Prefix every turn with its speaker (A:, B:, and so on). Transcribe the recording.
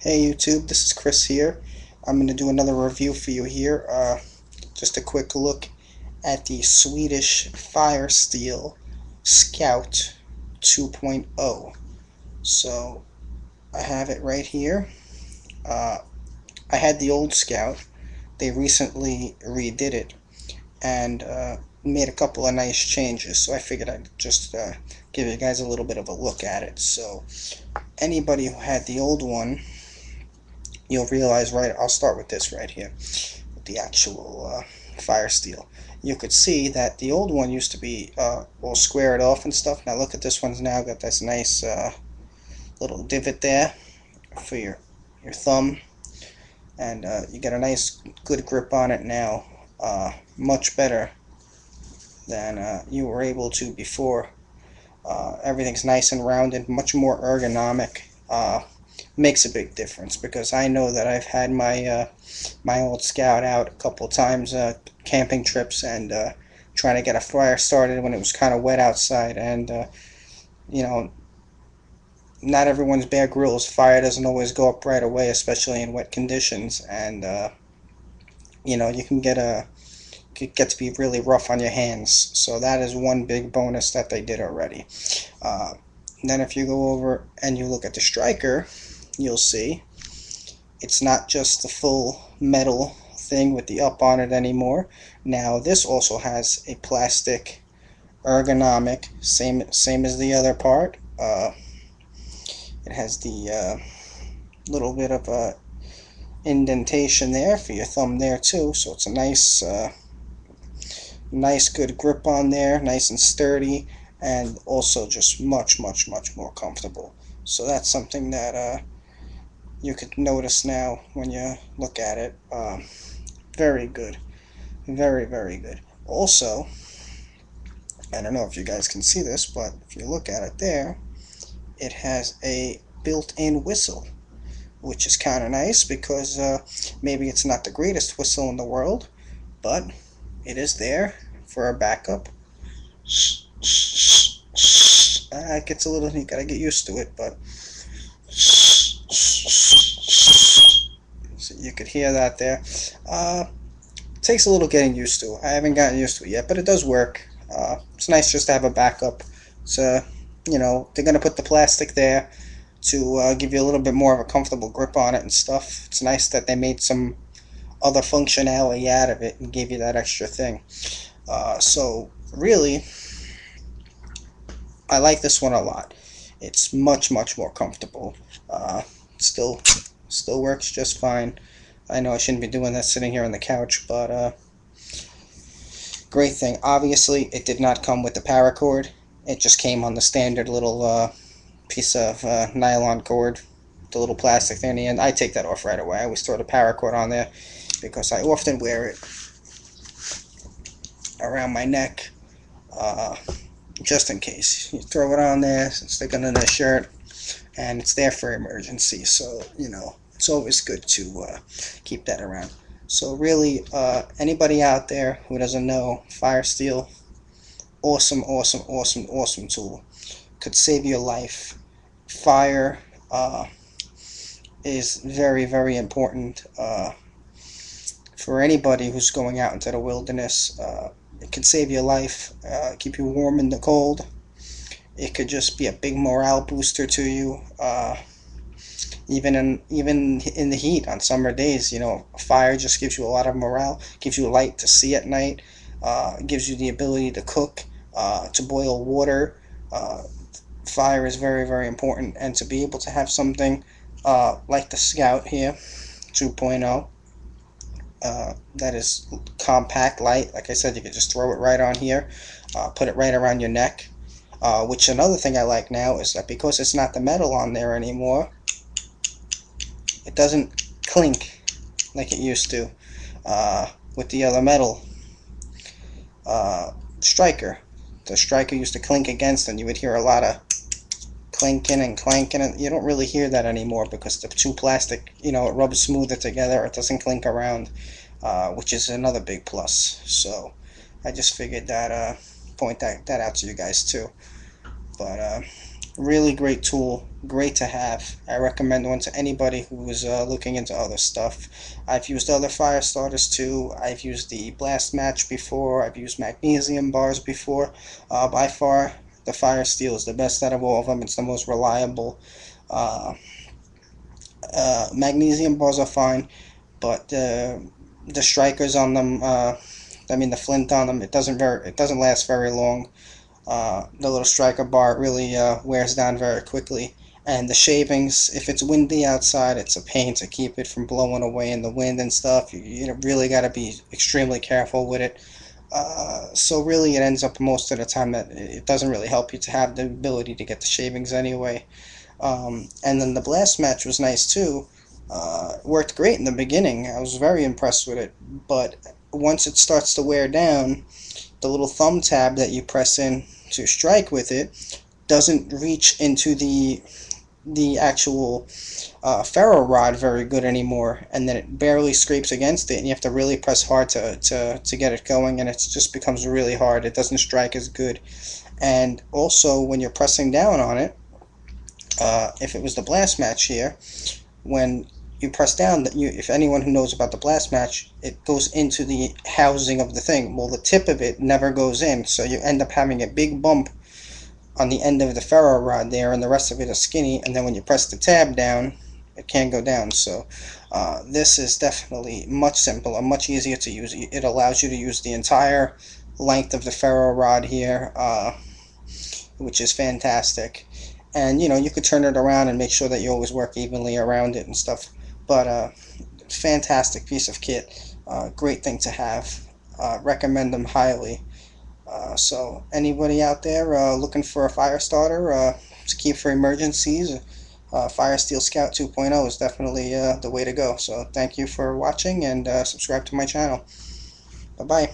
A: Hey YouTube, this is Chris here. I'm going to do another review for you here. Just a quick look at the Swedish firesteel Scout 2.0. So I have it right here. Uh, I had the old Scout. They recently redid it and made a couple of nice changes. So I figured I'd just give you guys a little bit of a look at it. So anybody who had the old one, you'll realize, right, I'll start with this right here, with the actual fire steel. You could see that the old one used to be all squared off and stuff. Now look at this one's now got this nice little divot there for your thumb, and you get a nice good grip on it now, much better than you were able to before. Everything's nice and rounded, much more ergonomic. Makes a big difference because I know that I've had my old Scout out a couple times, camping trips, and trying to get a fire started when it was kind of wet outside, and you know, not everyone's Bear Grylls. Fire doesn't always go up right away, especially in wet conditions, and you can get to be really rough on your hands. So that is one big bonus that they did already. Uh, then if you go over and you look at the striker, you'll see it's not just the full metal thing with the up on it anymore. Now this also has a plastic ergonomic, same as the other part. It has the little bit of a indentation there for your thumb there too, so it's a nice good grip on there, nice and sturdy, and also just much more comfortable. So that's something that you could notice now when you look at it. Very good, very good. Also, I don't know if you guys can see this, but if you look at it there, it has a built-in whistle, which is kind of nice because maybe it's not the greatest whistle in the world, but it is there for a backup. It gets a little, you gotta get used to it, but so you could hear that there. Takes a little getting used to. I haven't gotten used to it yet, but it does work. It's nice just to have a backup. So, they're going to put the plastic there to give you a little bit more of a comfortable grip on it and stuff. It's nice that they made some other functionality out of it and gave you that extra thing. So, really, I like this one a lot. It's much more comfortable. Still, still works just fine. I know I shouldn't be doing that sitting here on the couch, but great thing. Obviously, it did not come with the paracord. It just came on the standard little piece of nylon cord, the little plastic thing in the end. I take that off right away. I always throw the paracord on there because I often wear it around my neck, just in case. You throw it on there, stick it in a shirt, and it's there for emergency. So, it's always good to keep that around. So really, anybody out there who doesn't know, firesteel, awesome tool. Could save your life. Fire is very important for anybody who's going out into the wilderness. It could save your life, keep you warm in the cold. It could just be a big morale booster to you. Even in the heat on summer days, fire just gives you a lot of morale, gives you light to see at night, gives you the ability to cook, to boil water. Fire is very important, and to be able to have something like the Scout here 2.0, that is compact, light. Like I said, you could just throw it right on here, put it right around your neck. Which another thing I like now is that because it's not the metal on there anymore, it doesn't clink like it used to with the other metal striker. The striker used to clink against, and you would hear a lot of clinking and clanking, and you don't really hear that anymore because the two plastic, it rubs smoother together. It doesn't clink around, which is another big plus. So I just figured that point that out to you guys too. But Really great tool, great to have. I recommend one to anybody who is looking into other stuff. I've used other fire starters too. I've used the blast match before. I've used magnesium bars before. By far, the fire steel is the best out of all of them. It's the most reliable. Uh, Magnesium bars are fine, but the strikers on them, I mean the flint on them, it doesn't last very long. The little striker bar really wears down very quickly. And the shavings, if it's windy outside, it's a pain to keep it from blowing away in the wind and stuff. You really got to be extremely careful with it. So really, it ends up most of the time that it doesn't really help you to have the ability to get the shavings anyway. And then the blast match was nice too. Worked great in the beginning. I was very impressed with it. But once it starts to wear down, the little thumb tab that you press in to strike with it doesn't reach into the actual ferro rod very good anymore, and then it barely scrapes against it, and you have to really press hard to get it going, and it just becomes really hard. It doesn't strike as good. And also, when you're pressing down on it, if it was the blast match here, when you press down, that you, if anyone who knows about the blast match, it goes into the housing of the thing. Well, the tip of it never goes in, so you end up having a big bump on the end of the ferro rod there, and the rest of it is skinny. And then when you press the tab down, it can't go down. So this is definitely much simpler, much easier to use. It allows you to use the entire length of the ferro rod here, which is fantastic. And you know, you could turn it around and make sure that you always work evenly around it and stuff. But fantastic piece of kit, great thing to have. Recommend them highly. So anybody out there looking for a fire starter to keep for emergencies, Fire Steel Scout 2.0 is definitely the way to go. So thank you for watching, and subscribe to my channel. Bye bye.